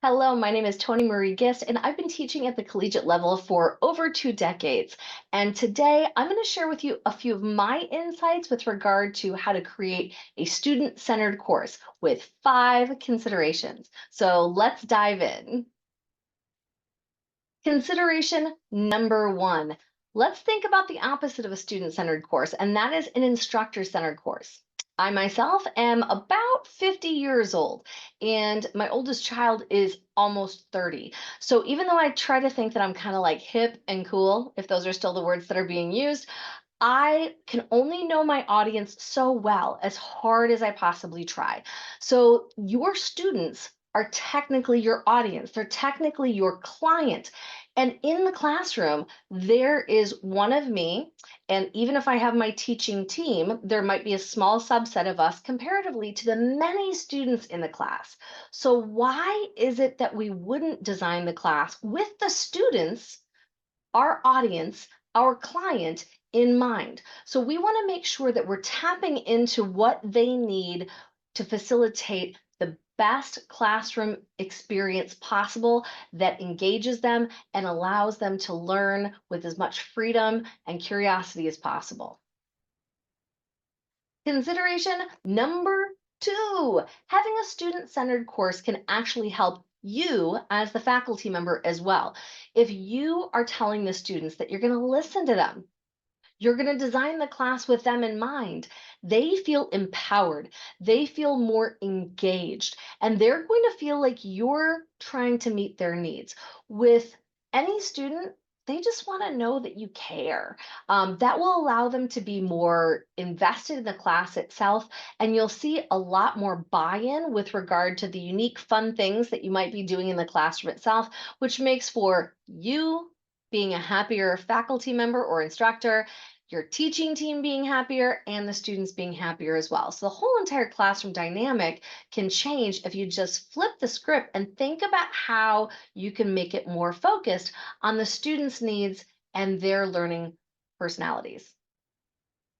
Hello, my name is Tony Marie Gist, and I've been teaching at the collegiate level for over 2 decades. And today I'm going to share with you a few of my insights with regard to how to create a student-centered course with 5 considerations. So let's dive in. Consideration number one. Let's think about the opposite of a student-centered course, and that is an instructor-centered course. I myself am about 50 years old, and my oldest child is almost 30. So even though I try to think that I'm kind of like hip and cool, if those are still the words that are being used, I can only know my audience so well, as hard as I possibly try. So, your students are technically your audience, they're technically your client. And in the classroom, there is one of me. And even if I have my teaching team, there might be a small subset of us comparatively to the many students in the class. So, why is it that we wouldn't design the class with the students, our audience, our client in mind? So we want to make sure that we're tapping into what they need to facilitate the best classroom experience possible that engages them and allows them to learn with as much freedom and curiosity as possible. Consideration number two, having a student-centered course can actually help you as the faculty member as well. If you are telling the students that you're going to listen to them, you're going to design the class with them in mind, they feel empowered, they feel more engaged, and they're going to feel like you're trying to meet their needs. With any student, they just want to know that you care. That will allow them to be more invested in the class itself, and you'll see a lot more buy in with regard to the unique, fun things that you might be doing in the classroom itself, which makes for you being a happier faculty member or instructor, your teaching team being happier, and the students being happier as well. So the whole entire classroom dynamic can change if you just flip the script and think about how you can make it more focused on the students' needs and their learning personalities.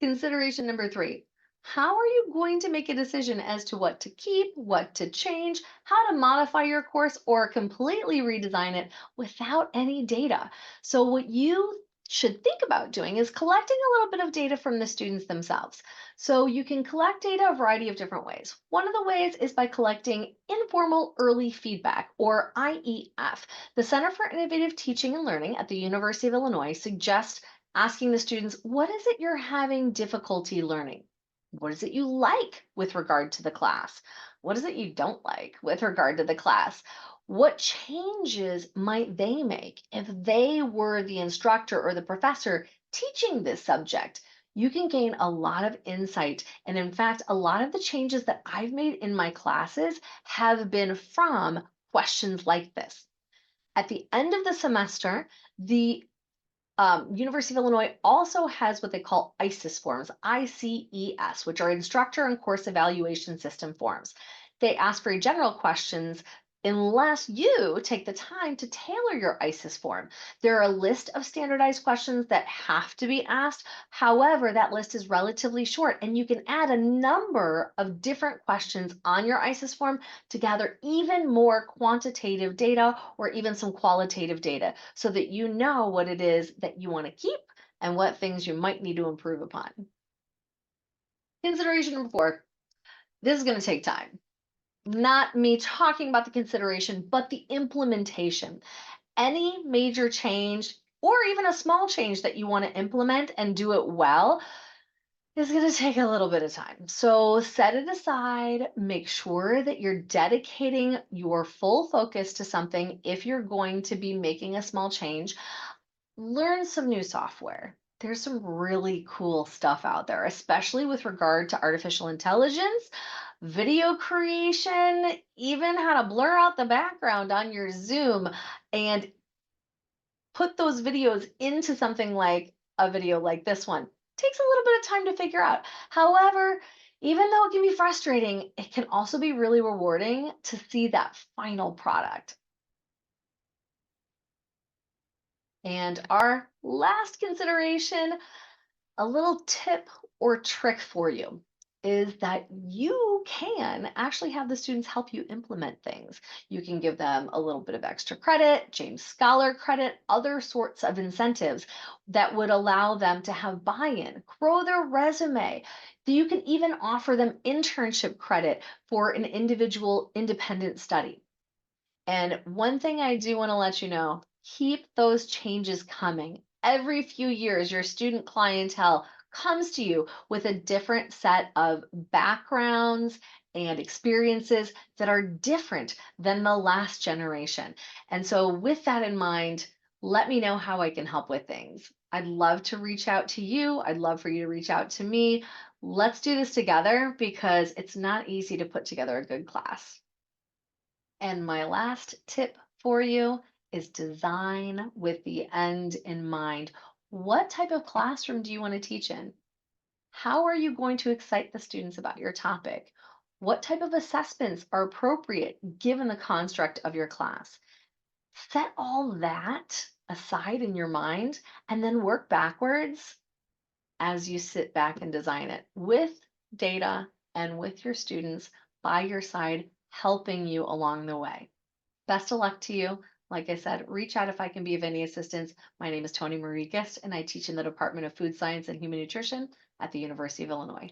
Consideration number three. How are you going to make a decision as to what to keep, what to change, how to modify your course, or completely redesign it without any data? So, what you should think about doing is collecting a little bit of data from the students themselves. So, you can collect data a variety of different ways. One of the ways is by collecting informal early feedback, or IEF. The Center for Innovative Teaching and Learning at the University of Illinois suggests asking the students, what is it you're having difficulty learning? What is it you like with regard to the class? What is it you don't like with regard to the class? What changes might they make if they were the instructor or the professor teaching this subject? You can gain a lot of insight. And in fact, a lot of the changes that I've made in my classes have been from questions like this. At the end of the semester, the University of Illinois also has what they call ICES forms, ICES, which are instructor and course evaluation system forms. They ask very general questions unless you take the time to tailor your ICES form. There are a list of standardized questions that have to be asked. However, that list is relatively short, and you can add a number of different questions on your ICES form to gather even more quantitative data or even some qualitative data so that you know what it is that you want to keep and what things you might need to improve upon. Consideration number four, this is going to take time. Not me talking about the consideration, but the implementation. Any major change or even a small change that you want to implement and do it well is going to take a little bit of time. So set it aside, make sure that you're dedicating your full focus to something if you're going to be making a small change. Learn some new software. There's some really cool stuff out there, especially with regard to artificial intelligence, video creation, even how to blur out the background on your Zoom and put those videos into something like a video like this one. Takes a little bit of time to figure out. However, even though it can be frustrating, it can also be really rewarding to see that final product. And our last consideration, a little tip or trick for you. is that you can actually have the students help you implement things. You can give them a little bit of extra credit, James Scholar credit, other sorts of incentives that would allow them to have buy in, grow their resume. You can even offer them internship credit for an individual independent study. And one thing I do want to let you know, keep those changes coming. Every few years, your student clientele comes to you with a different set of backgrounds and experiences that are different than the last generation. And so, with that in mind, let me know how I can help with things. I'd love to reach out to you. I'd love for you to reach out to me. Let's do this together because it's not easy to put together a good class. And my last tip for you is design with the end in mind. What type of classroom do you want to teach in? How are you going to excite the students about your topic? What type of assessments are appropriate given the construct of your class? Set all that aside in your mind and then work backwards as you sit back and design it with data and with your students by your side, helping you along the way. Best of luck to you. Like I said, reach out if I can be of any assistance. My name is Tony Marie Gist, and I teach in the Department of Food Science and Human Nutrition at the University of Illinois.